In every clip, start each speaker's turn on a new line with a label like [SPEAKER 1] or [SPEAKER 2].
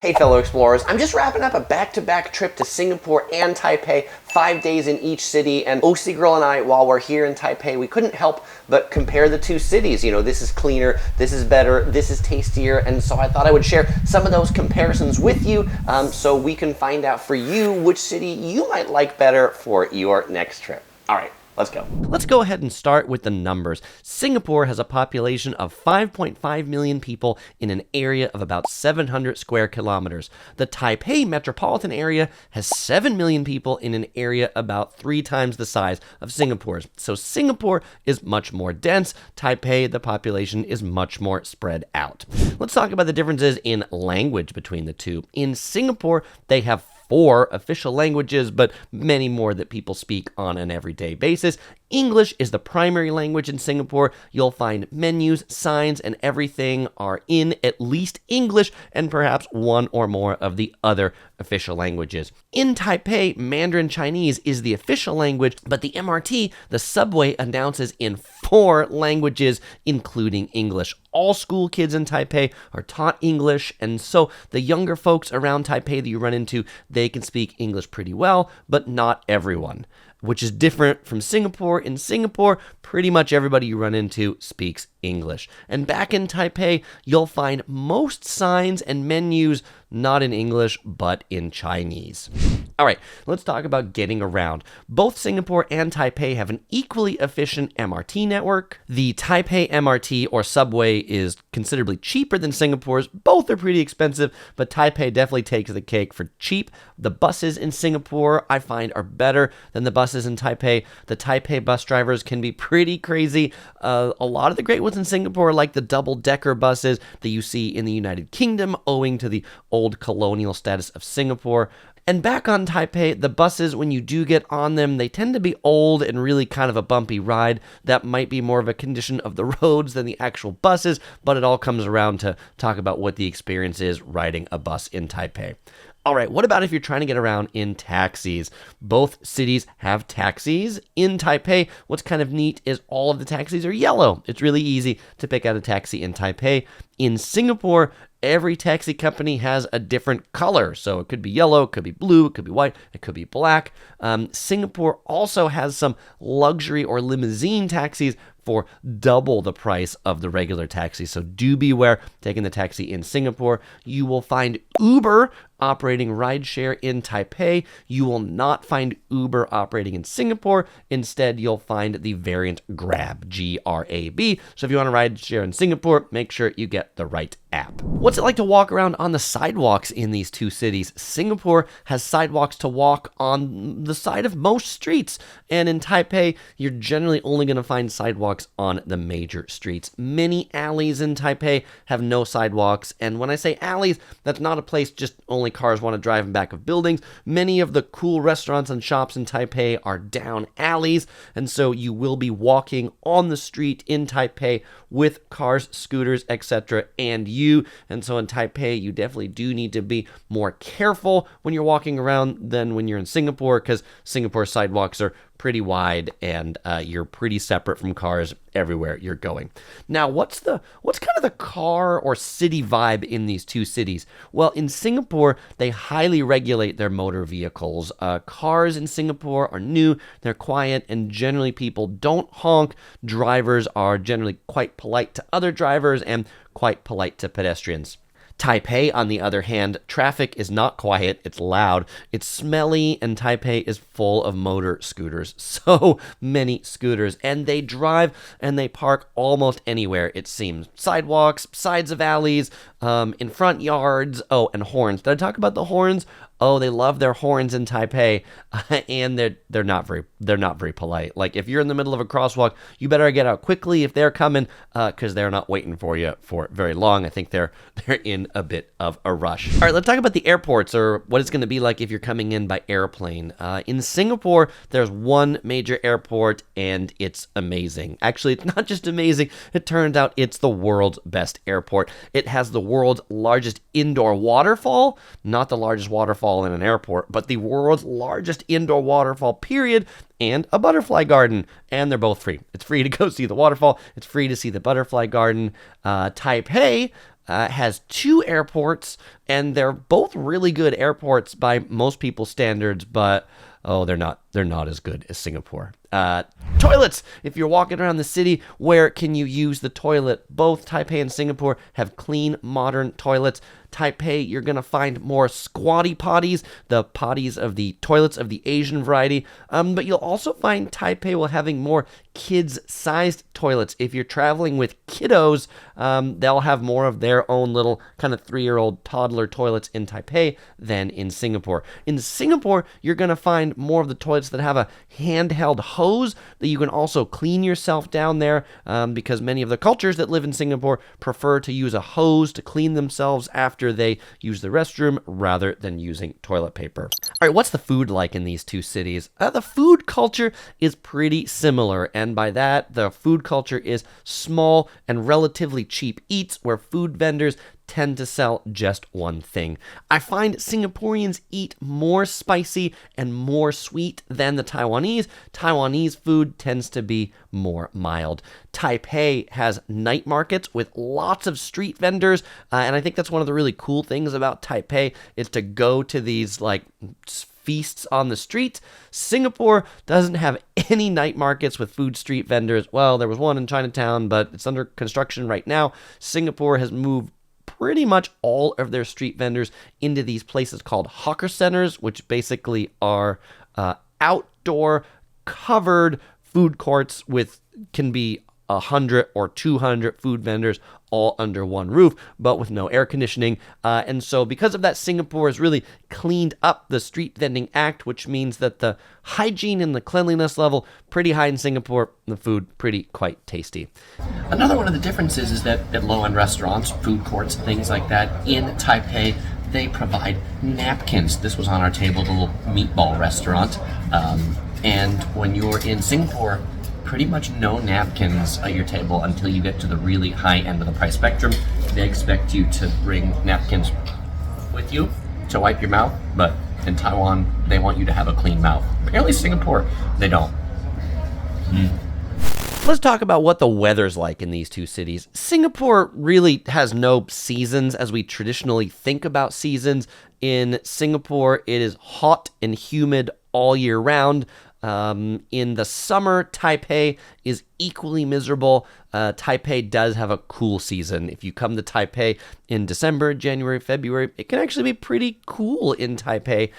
[SPEAKER 1] Hey fellow explorers, I'm just wrapping up a back-to-back trip to Singapore and Taipei, 5 days in each city, and OC Girl and I, while we're here in Taipei, we couldn't help but compare the two cities. You know, this is cleaner, this is better, this is tastier, and so I thought I would share some of those comparisons with you so we can find out for you which city you might like better for your next trip. All right. Let's go.
[SPEAKER 2] Let's go ahead and start with the numbers. Singapore has a population of 5.5 million people in an area of about 700 square kilometers. The Taipei metropolitan area has 7 million people in an area about 3 times the size of Singapore's. So Singapore is much more dense. Taipei, the population is much more spread out. Let's talk about the differences in language between the two. In Singapore, they have 4 official languages, but many more that people speak on an everyday basis. English is the primary language in Singapore. You'll find menus, signs, and everything are in at least English and perhaps one or more of the other official languages. In Taipei, Mandarin Chinese is the official language, but the MRT, the subway, announces in 4 languages, including English. All school kids in Taipei are taught English, and so the younger folks around Taipei that you run into, they can speak English pretty well, but not everyone, which is different from Singapore. In Singapore, pretty much everybody you run into speaks English. And back in Taipei, you'll find most signs and menus not in English, but in Chinese. All right, let's talk about getting around. Both Singapore and Taipei have an equally efficient MRT network. The Taipei MRT or subway is considerably cheaper than Singapore's. Both are pretty expensive, but Taipei definitely takes the cake for cheap. The buses in Singapore, I find, are better than the buses in Taipei. The Taipei bus drivers can be pretty crazy. A lot of the great ones in Singapore, like the double-decker buses that you see in the United Kingdom, owing to the old colonial status of Singapore. And back on Taipei, the buses, when you do get on them, they tend to be old and really kind of a bumpy ride. That might be more of a condition of the roads than the actual buses, but it all comes around to talk about what the experience is riding a bus in Taipei. All right, what about if you're trying to get around in taxis? Both cities have taxis. In Taipei, what's kind of neat is all of the taxis are yellow. It's really easy to pick out a taxi in Taipei. In Singapore, every taxi company has a different color. So it could be yellow, it could be blue, it could be white, it could be black. Singapore also has some luxury or limousine taxis for double the price of the regular taxi. So do beware taking the taxi in Singapore. You will find Uber operating rideshare in Taipei. You will not find Uber operating in Singapore. Instead, you'll find the variant Grab, G-R-A-B. So if you want to rideshare in Singapore, make sure you get the right app. What's it like to walk around on the sidewalks in these two cities? Singapore has sidewalks to walk on the side of most streets, and in Taipei, you're generally only going to find sidewalks on the major streets. Many alleys in Taipei have no sidewalks, and when I say alleys, that's not a place just only cars want to drive in back of buildings. Many of the cool restaurants and shops in Taipei are down alleys, and so you will be walking on the street in Taipei with cars, scooters, etc., and and so in Taipei, you definitely do need to be more careful when you're walking around than when you're in Singapore, because Singapore sidewalks are pretty wide and you're pretty separate from cars everywhere you're going. Now, what's kind of the car or city vibe in these two cities? Well, in Singapore, they highly regulate their motor vehicles. Cars in Singapore are new, they're quiet, and generally people don't honk. Drivers are generally quite polite to other drivers and quite polite to pedestrians. Taipei, on the other hand, traffic is not quiet, it's loud, it's smelly, and Taipei is full of motor scooters. So many scooters, and they drive and they park almost anywhere, it seems. Sidewalks, sides of alleys, in front yards. Oh, and horns. Did I talk about the horns? Oh, they love their horns in Taipei, and they're not very polite. Like, if you're in the middle of a crosswalk, you better get out quickly if they're coming, because they're not waiting for you for very long. I think they're in a bit of a rush. All right, let's talk about the airports, or what it's going to be like if you're coming in by airplane. In Singapore, there's one major airport, and it's amazing. Actually, it's not just amazing. It turns out it's the world's best airport. It has the world's largest indoor waterfall, not the largest waterfall in an airport, but the world's largest indoor waterfall, period, and a butterfly garden, and they're both free. It's free to go see the waterfall. It's free to see the butterfly garden. Taipei has 2 airports, and they're both really good airports by most people's standards, but they're not as good as Singapore. Toilets. If you're walking around the city, where can you use the toilet? Both Taipei and Singapore have clean, modern toilets. Taipei, you're going to find more squatty potties, the potties of the toilets of the Asian variety. But you'll also find Taipei will having more kids-sized toilets. If you're traveling with kiddos, they'll have more of their own little kind of 3-year-old toddler toilets in Taipei than in Singapore. In Singapore, you're going to find more of the toilets that have a handheld hose that you can also clean yourself down there, because many of the cultures that live in Singapore prefer to use a hose to clean themselves after they use the restroom rather than using toilet paper. All right, what's the food like in these two cities? The food culture is pretty similar, and by that, the food culture is small and relatively cheap eats where food vendors tend to sell just one thing. I find Singaporeans eat more spicy and more sweet than the Taiwanese. Taiwanese food tends to be more mild. Taipei has night markets with lots of street vendors, and I think that's one of the really cool things about Taipei is to go to these like feasts on the street. Singapore doesn't have any night markets with food street vendors. Well, there was one in Chinatown, but it's under construction right now. Singapore has moved pretty much all of their street vendors into these places called hawker centers, which basically are outdoor covered food courts with can be 100 or 200 food vendors all under one roof, but with no air conditioning. And so because of that, Singapore has really cleaned up the street vending act, which means that the hygiene and the cleanliness level pretty high in Singapore, and the food pretty quite tasty. Another one of the differences is that at low-end restaurants, food courts, things like that, in Taipei, they provide napkins. This was on our table, the little meatball restaurant. And when you're in Singapore, pretty much no napkins at your table until you get to the really high end of the price spectrum. They expect you to bring napkins with you to wipe your mouth, but in Taiwan, they want you to have a clean mouth. Apparently Singapore, they don't. Let's talk about what the weather's like in these two cities. Singapore really has no seasons as we traditionally think about seasons. In Singapore, it is hot and humid all year round. In the summer, Taipei is equally miserable. Taipei does have a cool season. If you come to Taipei in December, January, February, it can actually be pretty cool in Taipei.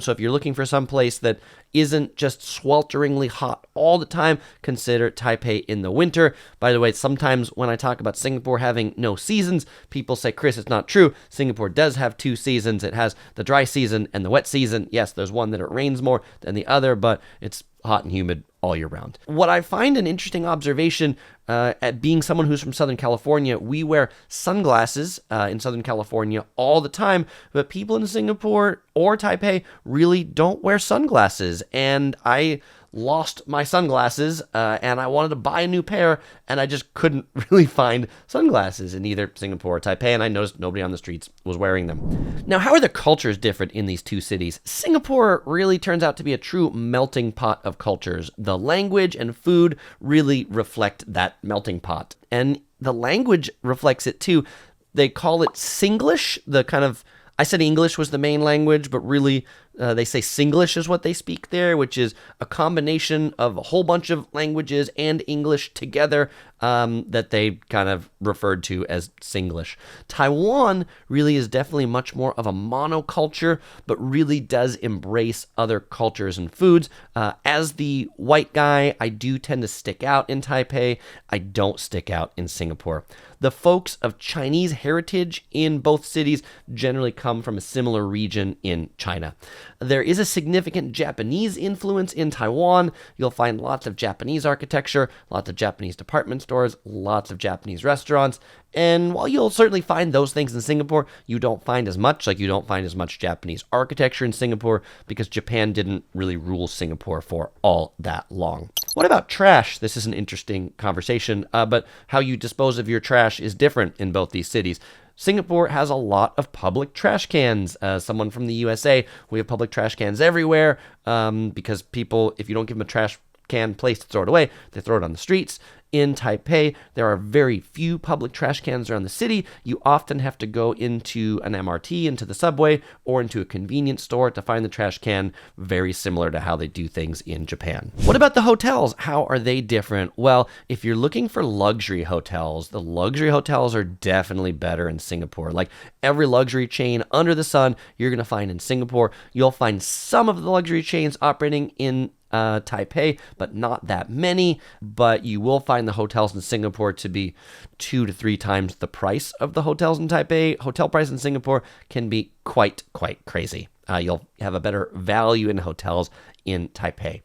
[SPEAKER 2] So if you're looking for some place that isn't just swelteringly hot all the time, consider Taipei in the winter. By the way, sometimes when I talk about Singapore having no seasons, people say, Chris, it's not true. Singapore does have 2 seasons. It has the dry season and the wet season. Yes, there's one that it rains more than the other, but it's hot and humid all year round. What I find an interesting observation, at being someone who's from Southern California, we wear sunglasses in Southern California all the time, but people in Singapore or Taipei really don't wear sunglasses. And I lost my sunglasses and I wanted to buy a new pair, and I just couldn't really find sunglasses in either Singapore or Taipei, and I noticed nobody on the streets was wearing them. Now, how are the cultures different in these two cities? Singapore really turns out to be a true melting pot of cultures. The language and food really reflect that melting pot, and the language reflects it too. They call it Singlish, the kind of, I said English was the main language, but really they say Singlish is what they speak there, which is a combination of a whole bunch of languages and English together that they kind of referred to as Singlish. Taiwan really is definitely much more of a monoculture, but really does embrace other cultures and foods. As the white guy, I do tend to stick out in Taipei. I don't stick out in Singapore. The folks of Chinese heritage in both cities generally come from a similar region in China. There is a significant Japanese influence in Taiwan. You'll find lots of Japanese architecture, lots of Japanese department stores, lots of Japanese restaurants. And while you'll certainly find those things in Singapore, you don't find as much, like you don't find as much Japanese architecture in Singapore because Japan didn't really rule Singapore for all that long. What about trash? This is an interesting conversation, but how you dispose of your trash is different in both these cities. Singapore has a lot of public trash cans. Someone from the USA, we have public trash cans everywhere because people, if you don't give them a trash can place to throw it away. They throw it on the streets. In Taipei, there are very few public trash cans around the city. You often have to go into an MRT, into the subway, or into a convenience store to find the trash can, very similar to how they do things in Japan. What about the hotels? How are they different? Well, if you're looking for luxury hotels, the luxury hotels are definitely better in Singapore. Like every luxury chain under the sun, you're going to find in Singapore. You'll find some of the luxury chains operating in Taipei, but not that many. But you will find the hotels in Singapore to be 2 to 3 times the price of the hotels in Taipei. Hotel price in Singapore can be quite crazy. You'll have a better value in hotels in Taipei.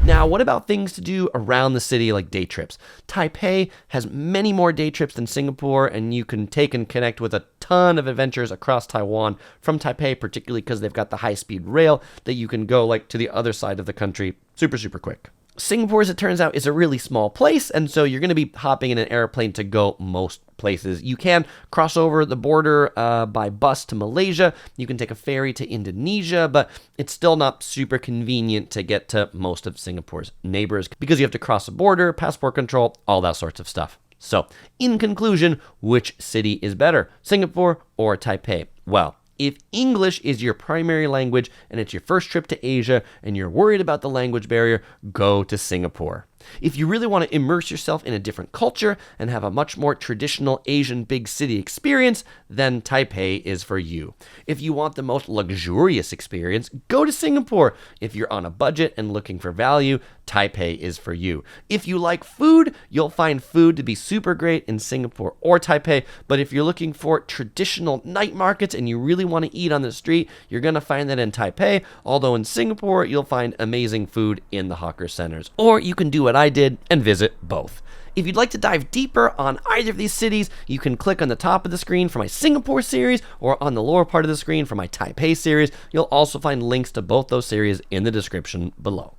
[SPEAKER 2] Now, what about things to do around the city like day trips? Taipei has many more day trips than Singapore, and you can take and connect with a ton of adventures across Taiwan from Taipei, particularly because they've got the high-speed rail that you can go like to the other side of the country super quick. Singapore, as it turns out, is a really small place, and so you're going to be hopping in an airplane to go most places. You can cross over the border by bus to Malaysia. You can take a ferry to Indonesia, but it's still not super convenient to get to most of Singapore's neighbors because you have to cross the border, passport control, all that sorts of stuff. So, in conclusion, which city is better, Singapore or Taipei? Well, if English is your primary language and it's your first trip to Asia and you're worried about the language barrier, go to Singapore. If you really want to immerse yourself in a different culture and have a much more traditional Asian big city experience, then Taipei is for you. If you want the most luxurious experience, go to Singapore. If you're on a budget and looking for value, Taipei is for you. If you like food, you'll find food to be super great in Singapore or Taipei. But if you're looking for traditional night markets and you really want to eat on the street, you're going to find that in Taipei. Although in Singapore, you'll find amazing food in the hawker centers. Or you can do what I did and visit both. If you'd like to dive deeper on either of these cities, you can click on the top of the screen for my Singapore series or on the lower part of the screen for my Taipei series. You'll also find links to both those series in the description below.